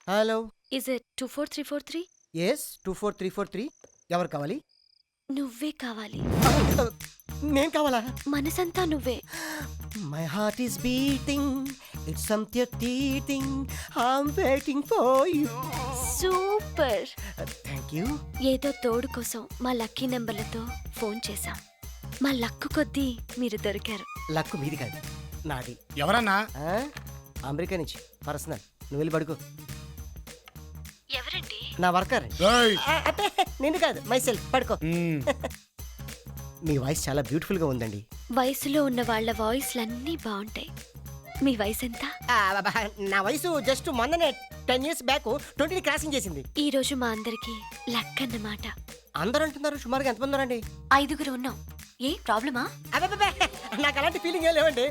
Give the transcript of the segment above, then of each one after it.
Hello. Is it 24343? Yes 24343. ఎవరు కావాలి? నువ్వే కావాలి. నేను కావాలా? మనసంతా నువ్వే. My heart is beating, it's something tweeting, I'm waiting for you. Super. Thank you. ఏదో తోడు కోసం మా లక్కీ నెంబర్లతో ఫోన్ చేశాం. మా లక్కు కొద్దీ మీరు దొరికారు. లక్కు మీది కాదు, నాది. ఎవరన్నా? అమెరికా నుంచి పర్సనల్. నువ్వు వెళ్ళి పడుకో. ఎవరండి? నా వర్కర్. అబ్బే నిన్ను కాదు, మై సెల్ఫ్. పడుకో. మీ వాయిస్ చాలా బ్యూటిఫుల్ గా ఉందండి. వయసులో ఉన్న వాళ్ళ వాయిస్లన్నీ బాగుంటాయి. మీ వయసు ఎంత? నా వయసు జస్ట్ మొన్ననే 10 years బ్యాక్ 20 క్రాసింగ్ చేసింది. ఈ రోజు మా అందరికి లక్ అన్నమాట. అందరూ అంటున్నారు. సుమారుగా ఎంతమంది ఉన్నారండి? 5 ఉన్నాం. ఏ ప్రాబ్లమా? అబ్బే నాకు అలాంటి ఫీలింగ్ ఏం లేవండి.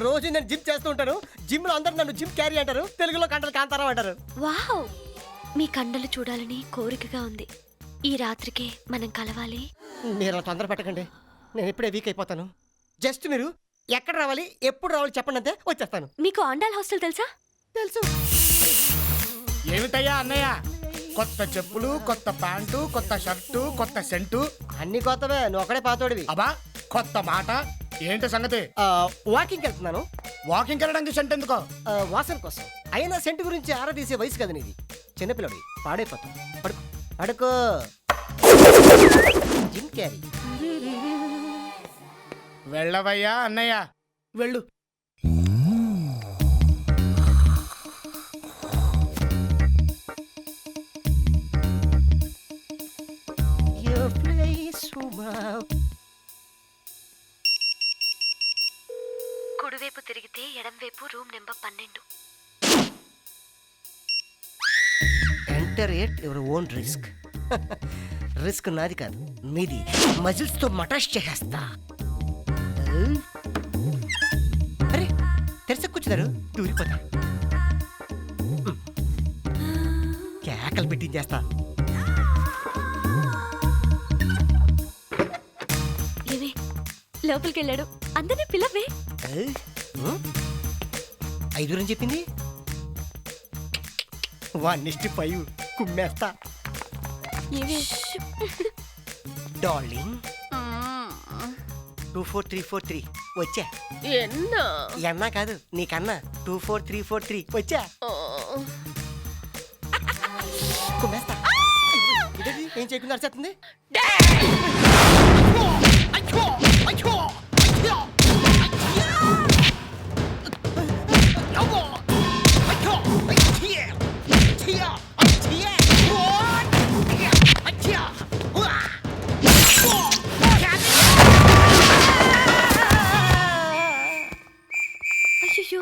రోజు నేను జిమ్ చేస్తూ ఉంటాను. జిమ్ లో అందరూ నన్ను జిమ్ క్యారీ అంటారు, తెలుగులో కంటలు కాంతారావు అంటారు. వావ్, మీ కండలు చూడాలని కోరికగా ఉంది. ఈ రాత్రికే మనం కలవాలి. మీరు అలా తొందర పెట్టకండి, నేను ఎప్పుడే వీక్ అయిపోతాను. జస్ట్ మీరు ఎక్కడ రావాలి, ఎప్పుడు రావాలి చెప్పండి, అంతే వచ్చేస్తాను. మీకు ఆండాల్ హాస్టల్ తెలుసా? తెలుసు. ఏమిటయ్యా అన్నయ్య, కొత్త చెప్పులు, కొత్త ప్యాంటు, కొత్త షర్టు, కొత్త సెంటు, అన్ని కొత్తవే. నువ్వు ఒకడే పాతోడివి. అబ్బా కొత్త మాట ఏంటి సంగతి? వాకింగ్ వెళ్తున్నాను. వాకింగ్ వెళ్ళడానికి సెంట్ ఎందుకో? వాసన కోసం. అయినా సెంటు గురించి ఆరా తీసే వయసు కదా నీది. చిన్నపిల్లడి పాడైపోతాం. పడుకో పడుకో. Jim Carrey. వెళ్ళవయ్యా అన్నయ్య, వెళ్ళు. కుడివైపు తిరిగితే ఎడంవైపు room number 12. Enter at your own risk. Risk నాది కాదు, మీది. మజిల్స్ తో మటాష్ చేసేస్తా. అరే తెరస కూర్చున్నారు, దూరిపోతా. కేకలు పెట్టించేస్తా. ఏమే లోపలికి వెళ్ళాడు, అందరినీ పిలవే. 5 అని చెప్పింది. 1:5 కుమ్మేస్తా. డార్లింగ్ 24343 వచ్చా. ఎన్నా కాదు నీకన్నా. 24343 వచ్చా. కుమ్మేస్తా. ఏం చేయకుండా అరిచేస్తుంది. అయ్యో,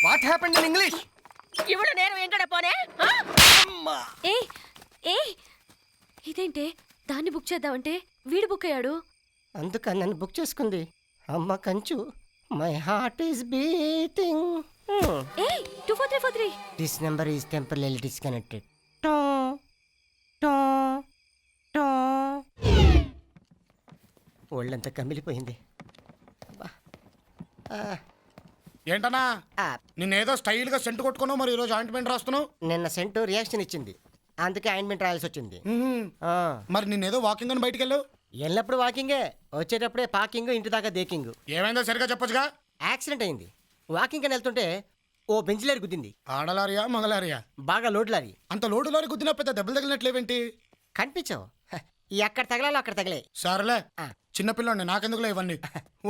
వాట్ హ్యాపెండ్ ఇన్ ఇంగ్లీష్? ఇవిడ నేను ఎంకడ పోనే? ఏ ఏ ఇదేంటే? దాన్ని బుక్ చేద్దామంటే వీడు బుక్ అయ్యాడు. అందుకని నన్ను బుక్ చేసుకుంది. అమ్మ కంచు. My heart is beating. A 24343. This number is temporary disconnected. ఒళ్ళంతా కమిలిపోయింది. ఏంటన్నా నిన్నేదో స్టైల్ గా సెంటు కొట్టుకున్నావు, మరి ఈరోజు ఆయింట్మెంట్ రాస్తున్నావు? నిన్న సెంటు రియాక్షన్ ఇచ్చింది, అందుకే ఆయింట్మెంట్ రాయాల్సి వచ్చింది. మరి నిన్నేదో వాకింగ్ అని బయటికి వెళ్ళావు? వెళ్ళినప్పుడు వాకింగే, వచ్చేటప్పుడే పాకింగ్, ఇంటి దాకా దేకింగ్. ఏమైందో సరిగా చెప్పొచ్చుగా. యాక్సిడెంట్ అయింది. వాకింగ్ అని వెళ్తుంటే ఓ బెంచ్ లారీ గుద్దింది. ఆడలారియా మగలారియా? బాగా లోడ్ లారీ. అంత లోడు లారీ గుద్దినా పెద్ద దెబ్బలు తగిలినట్లేవేంటి? కనిపించావు. ఎక్కడ తగలాలో అక్కడ తగలే. సరేలే, చిన్నపిల్లండి, నాకెందుకులే ఇవన్నీ.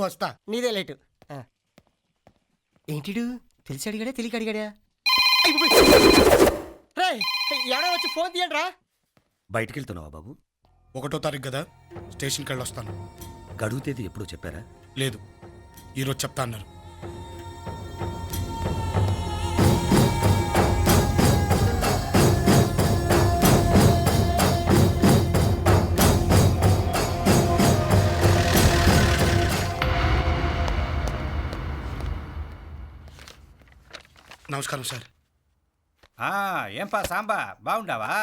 వస్తా. నీదే లేటు. ఏంటిడు తెలిసి అడిగాడా తెలియక అడిగాడా? ఎవడో వచ్చి ఫోన్ తీయండి రా. బయటికి వెళ్తున్నావా బాబు? 1వ తారీఖు కదా, స్టేషన్కి వెళ్ళి వస్తాను. గడువు తేదీ ఎప్పుడో చెప్పారా? లేదు, ఈరోజు చెప్తా అన్నారు. నమస్కారం సార్. ఏంపా సాంబా, బాగుండావా?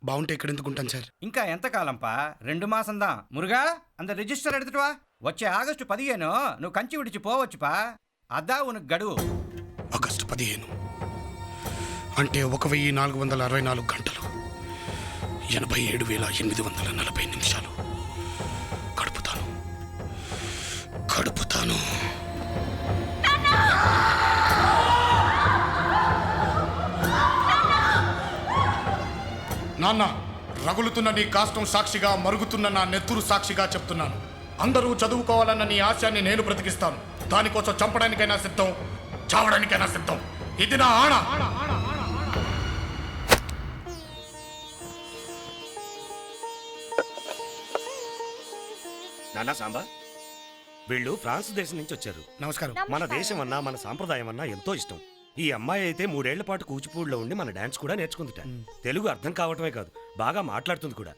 బాగుంటే ఇక్కడ ఎందుకుంటాను సార్? ఇంకా ఎంతకాలంపా? 2 మాసందా. మురుగా అంత రిజిస్టర్ ఎడుతువా? వచ్చే ఆగస్టు 15 నువ్వు కంచి విడిచి పోవచ్చుపా. అదా ఉనకు గడువు. ఆగస్టు 15 అంటే 1464 గంటలు 87,840 నిమిషాలు గడుపుతాను. నాన్న, రగులుతున్న నీ కాష్టం సాక్షిగా, మరుగుతున్న నా నెత్తురు సాక్షిగా చెప్తున్నాను. అందరూ చదువుకోవాలన్న నీ ఆశయాన్ని నేను బ్రతికిస్తాను. దానికోసం చంపడానికైనా సిద్ధం, చావడానికైనా సిద్ధం. ఇది నా ఆణ. నానా సాంబా, వీళ్ళు ఫ్రాన్స్ దేశం నుంచి వచ్చారు. నమస్కారం. మన దేశం అన్నా మన సాంప్రదాయం అన్నా ఎంతో ఇష్టం. ఈ అమ్మాయి అయితే 3 ఏళ్ల పాటు కూచిపూడిలో ఉండి మన డాన్స్ కూడా నేర్చుకుందిట. తెలుగు అర్థం కావటమే కాదు, బాగా మాట్లాడుతుంది కూడా.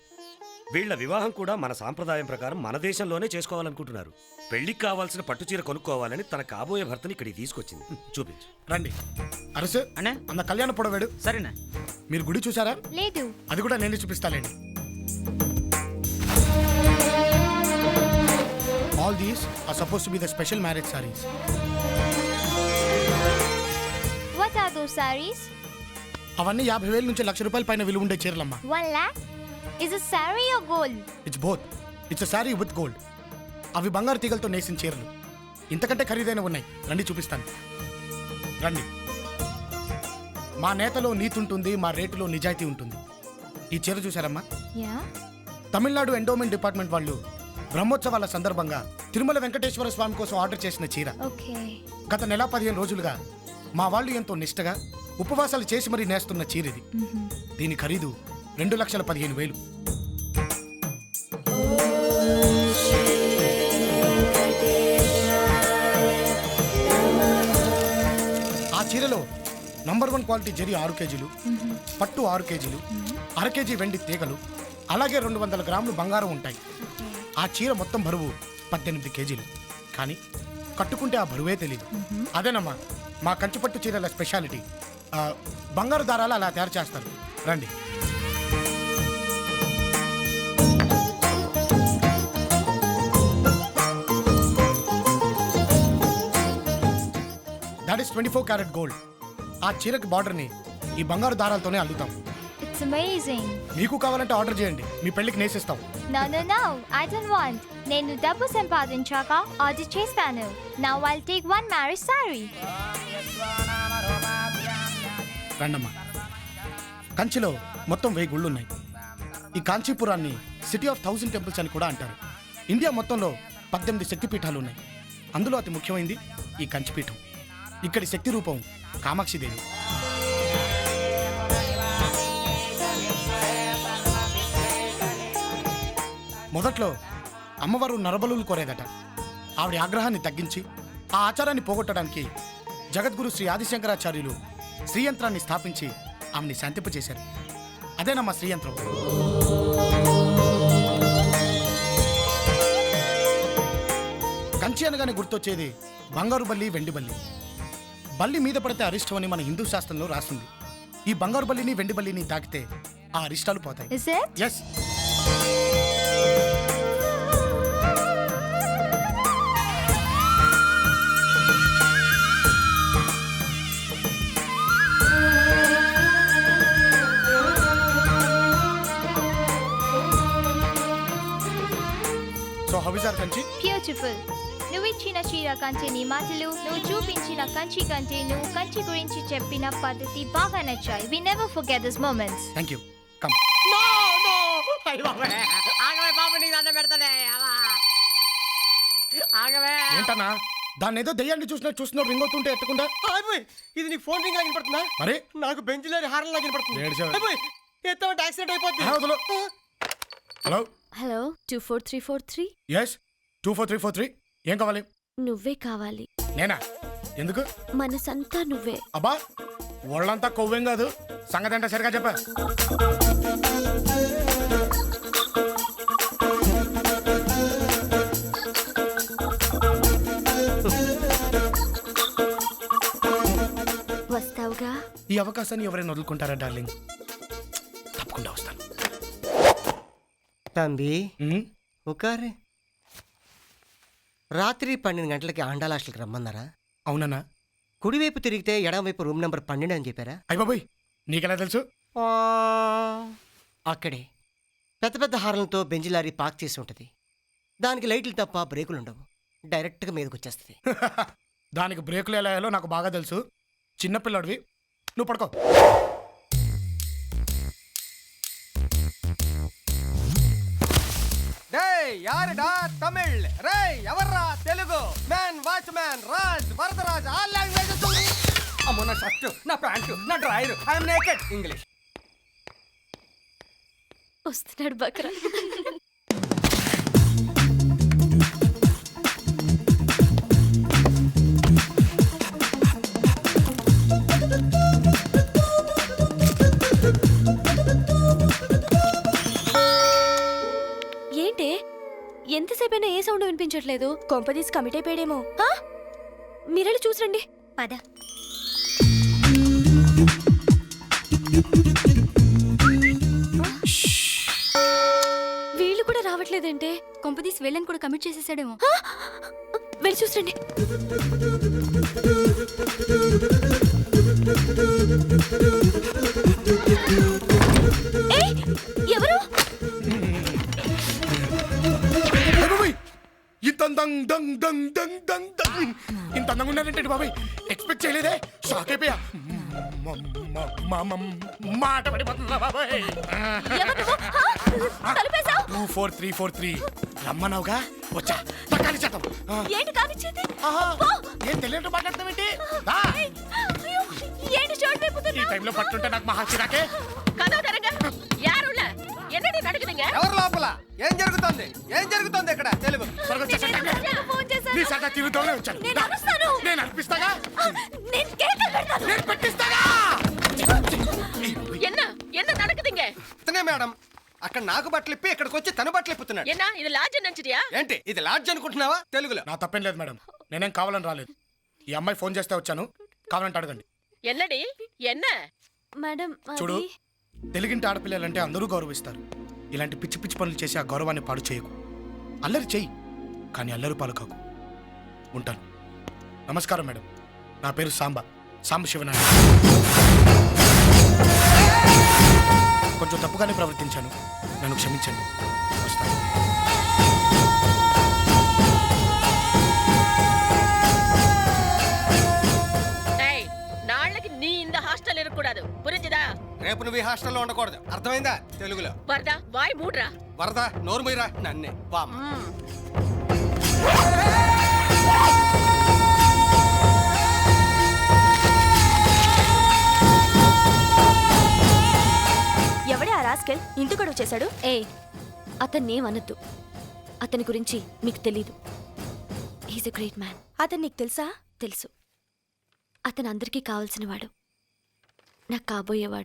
వీళ్ళ వివాహం కూడా మన సాంప్రదాయం ప్రకారం మన దేశంలోనే చేసుకోవాలనుకుంటున్నారు. పెళ్లికి కావాల్సిన పట్టుచీర కొనుక్కోవాలని తన కాబోయే భర్తని ఇక్కడికి తీసుకొచ్చింది. చూపించు. రండి. అరసు అన్నా అన్న కళ్యాణ పొడవేడు. సరేనా? మీరు గుడి చూసారా? లేదు. అది కూడా నేనే చూపిస్తాలేండి. All these are supposed to be the special marriage sarees. What are those sarees? అవన్నీ 50,000 నుంచి ₹1,00,000 పైన విలువ ఉండే చీరలమ్మా. 1 lakh? Is it saree or gold? It's both. It's sorry with gold. అవి బంగారు తీగలతో నేసిన చీరలు. ఇంతకంటే ఖరీదైన ఉన్నాయి. రండి చూపిస్తాను. రండి. మా నేతలో నీతి ఉంటుంది, మా రేటులో నిజాయితీ ఉంటుంది. ఈ చీర చూసారమ్మా? Yeah. తమిళనాడు ఎండోమెంట్ డిపార్ట్మెంట్ వాళ్ళు బ్రహ్మోత్సవాల సందర్భంగా తిరుమల వెంకటేశ్వర స్వామి కోసం ఆర్డర్ చేసిన చీర. Okay. గత నెల 15 రోజులుగా మా వాళ్ళు ఎంతో నిష్టగా ఉపవాసాలు చేసి మరీ నేస్తున్న చీర ఇది. దీని ఖరీదు 2,15,000. ఆ చీరలో నంబర్ 1 క్వాలిటీ జరీ 6 కేజీలు, పట్టు 6 కేజీలు, 1/2 కేజీ వెండి తీగలు, అలాగే 200 గ్రాములు బంగారం ఉంటాయి. ఆ చీర మొత్తం బరువు 18 కేజీలు. కానీ కట్టుకుంటే ఆ బరువే తెలియదు. అదేనమ్మా మా కంచిపట్టు చీరల స్పెషాలిటీ. బంగారు దారాలు అలా తయారు చేస్తారు. రండి. That is 24 carat gold. ఆ చీరకి బార్డర్ని ఈ బంగారు దారాలతోనే అల్లుతాం. It's amazing. మీకు కావాలంటే ఆర్డర్ చేయండి, మీ పెళ్లికి నేసిస్తాం. No, I don't want. నేను డబ్బు సంపాదించాక ఆర్డర్ చేస్తాను. Now I'll take 1 marriage saree. రండమ్మా. కంచిలో మొత్తం 1000 గుళ్ళు ఉన్నాయి. ఈ కాంచీపురాన్ని సిటీ ఆఫ్ 1000 టెంపుల్స్ అని కూడా అంటారు. ఇండియా మొత్తంలో 18 శక్తిపీఠాలు ఉన్నాయి. అందులో అతి ముఖ్యమైనది ఈ కంచిపీఠం. ఇక్కడి శక్తి రూపం కామాక్షిదేవి. మొదట్లో అమ్మవారు నరబలులు కోరేదట. ఆవిడ ఆగ్రహాన్ని తగ్గించి ఆ ఆచారాన్ని పోగొట్టడానికి జగద్గురు శ్రీ ఆదిశంకరాచార్యులు శ్రీయంత్రాన్ని స్థాపించి ఆమెని శాంతింపచేశారు. అదేనమ్మా శ్రీయంత్రం. కంచి అనగానే గుర్తొచ్చేది బంగారు బల్లి, వెండి బల్లి. బల్లి మీద పడితే అరిష్టం అని మన హిందూ శాస్త్రంలో రాస్తుంది. ఈ బంగారు బల్లిని, వెండి బల్లిని తాకితే ఆ అరిష్టాలు పోతాయి. Is it? Yes. So how is our Kanchi? Beautiful. నువ్వు ఇచ్చిన చీర కంటే నీ మాటలు, నువ్వు చూపించిన కంచి కంటే నువ్వు కంచి గురించి చెప్పిన పద్ధతి బాగా నచ్చాయి. We never forget these moments. Thank you. Come. ఏంటన్నా దాన్ని ఏదో దెయ్యాన్ని చూస్తున్నట్టు రింగ్ అవుతుంటే ఎట్టకుండా? ఇది నీ ఫోన్ రింగ్ వినపడుతుందా? మరి నాకు బెంచ్లో హారం లాగా వినపడుతుంది. యాక్సిడెంట్ అయిపోద్ది. హలో. హలో 24343. ఎస్ 24343. ఏం కావాలి? నువ్వే కావాలి. నేనా? ఎందుకు? మనసంతా నువ్వే. అబ్బా ఒళ్ళంతా కొవ్వేం కాదు. సంగతి అంటే సరిగా చెప్ప. వస్తావుగా? ఈ అవకాశాన్ని ఎవరైనా వదులుకుంటారా డార్లింగ్? తప్పకుండా వస్తాను. తంబి ఉమ్, ఒకారే రాత్రి 12 గంటలకి ఆండాల హాస్టల్కి రమ్మన్నారా? అవునన్నా. కుడివైపు తిరిగితే ఎడమవైపు రూమ్ నెంబర్ 12 అని చెప్పారా? అయ్య బాబోయ్ నీకెలా తెలుసు? అక్కడే పెద్ద పెద్ద హార్న్లతో బెంజ్ లారీ పార్క్ చేసి ఉంటుంది. దానికి లైట్లు తప్ప బ్రేకులు ఉండవు. డైరెక్ట్గా మీదకి వచ్చేస్తుంది. దానికి బ్రేకులు ఎలా వేయాలో నాకు బాగా తెలుసు. చిన్నపిల్లడివి, నువ్వు పడుకో. యారుడా తమిళ్ రే ఎవర్రా Telugu man watch man Raj Varadaraj all languages. అమ్మో నా షర్టు నా ప్యాంటు నా డ్రాయర్ ఐఎమ్ నేకెడ్. ఇంగ్లీష్ వస్తున్నాడు బక్రా. ఏంటే ఎంతసేపైనా ఏ సౌండ్ వినిపించట్లేదు? కొంపదీసి కమిట్ అయిపోయాడేమో. మీరెళ్ళి చూసండి. పద. వీళ్ళు కూడా రావట్లేదంటే కొంపదీసి వెళ్ళని కూడా కమిట్ చేసేసాడేమో. వెళ్ళి చూసండి. ఎవరు? ఇంత అందంగా ఉన్నారంటే బాబాయ్ ఎక్స్పెక్ట్ చేయలేదే. షాక్ అయిపోయా. మాట పడిపోతుందా బాబాయ్? 24343 రమ్మన్నావుగా, వచ్చా పక్కాలి చేద్దాం. ఏంటి కానిచ్చేది? ఏం తెలియదు మాట్లాడతామేంటి? ఏంటి షార్ట్ అయిపోతుంది? ఈ టైంలో పట్టుంటే నాకు మహా చిరాకే. కథ తరగా యారుల என்னடி நடக்குதுங்க? ఎవరు లోపల? ఏం జరుగుతోంది? ఏం జరుగుతోంది ఇక్కడ? తెలుగు త్వరగా వచ్చేసేయండి. ఫోన్ చేశాను. నీ సట తిరుగుతూనే వచ్చాను. నేను అరుస్తాను. నేను అనిపిస్తాగా, నేను కేకలు పెడతాను. నేను పెట్టిస్తాగా. என்ன என்ன நடக்குதுங்க? ఇతనే మేడం అక్కడ నాకు బట్టలు ఇప్పి ఇక్కడికి వచ్చి తను బట్టలు ఇప్పుతున్నాడు. என்ன இது லாட்ஜ் நினைச்சிட்டியா? ఏంటి ఇది లాడ్జ్ అనుకుంటున్నావా? తెలుగులో నా తప్పేం లేదు మేడం, నేనేం కావాలని రాలేదు. ఈ అమ్మాయి ఫోన్ చేస్తే వచ్చాను, కావాలంటే అడగండి. என்னடி என்ன? మేడం చూడు, తెలుగింటి ఆడపిల్లలంటే అందరూ గౌరవిస్తారు. ఇలాంటి పిచ్చి పిచ్చి పనులు చేసి ఆ గౌరవాన్ని పాడు చేయకు. అల్లరి చెయ్యి, కానీ అల్లరి పాలు కాకు. ఉంటాను. నమస్కారం మేడం, నా పేరు సాంబ శివనారాయణ. కొంచెం తప్పుగానే ప్రవర్తించాను, నన్ను క్షమించండి. వస్తాను. டேய் நாளைக்கு நீ இந்த ஹாஸ்டல் இருக்க கூடாது. புரிஞ்சுதா? రేపు నువ్వు ఈ హాస్టల్లో ఉండకూడదు. అర్థమైందా? తెలుగులో வரதா வாய் மூடுறா. వరద నోరు మీరా నన్నే వామ్మ. ఎవడే ఆ రాస్కెల్ ఇంటి గొడవ చేశాడు? అతన్నేమనద్దు. అతని గురించి మీకు తెలీదు. He's a great man. అతను నీకు తెలుసా? తెలుసు. అతను అందరికీ కావాల్సిన వాడు, నాకు కాబోయేవాడు.